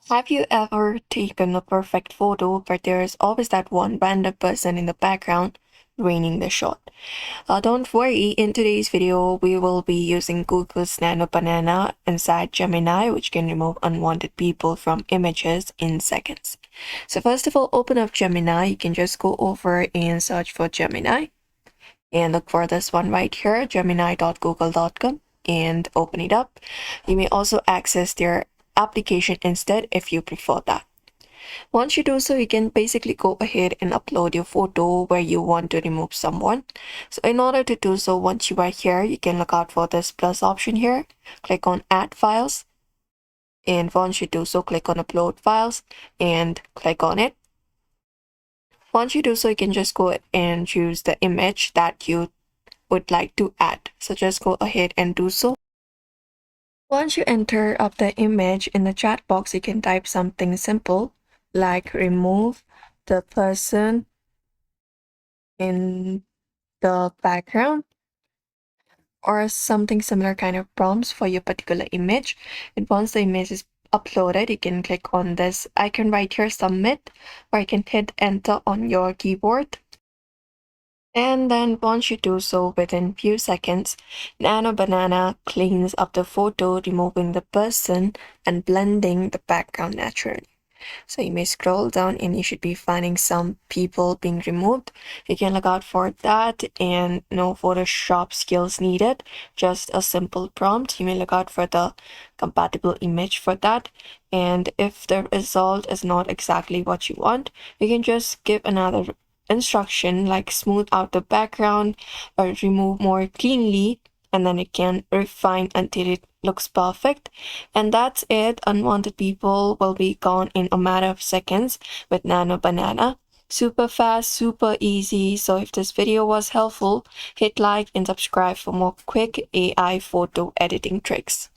Have you ever taken a perfect photo, but there's always that one random person in the background ruining the shot? Don't worry, in today's video, we will be using Google's Nano Banana inside Gemini, which can remove unwanted people from images in seconds. So first of all, open up Gemini. You can just go over and search for Gemini and look for this one right here, gemini.google.com, and open it up. You may also access their application instead if you prefer that. Once you do so, you can basically go ahead and upload your photo where you want to remove someone. So in order to do so, once you are here, you can look out for this plus option here. Click on add files. And once you do so, click on upload files and click on it. Once you do so, you can just go and choose the image that you would like to add. So just go ahead and do so. Once you enter up the image in the chat box, you can type something simple like remove the person in the background or something similar kind of prompts for your particular image. And once the image is uploaded, you can click on this icon right here, submit, or you can hit enter on your keyboard. And then once you do so, within few seconds, Nano Banana cleans up the photo, removing the person and blending the background naturally. So you may scroll down and you should be finding some people being removed. You can look out for that, and no Photoshop skills needed, just a simple prompt. You may look out for the compatible image for that. And if the result is not exactly what you want, you can just give another instruction like smooth out the background or remove more cleanly, and then it can refine until it looks perfect. And that's it. Unwanted people will be gone in a matter of seconds with Nano Banana. Super fast, super easy. So if this video was helpful, hit like and subscribe for more quick AI photo editing tricks.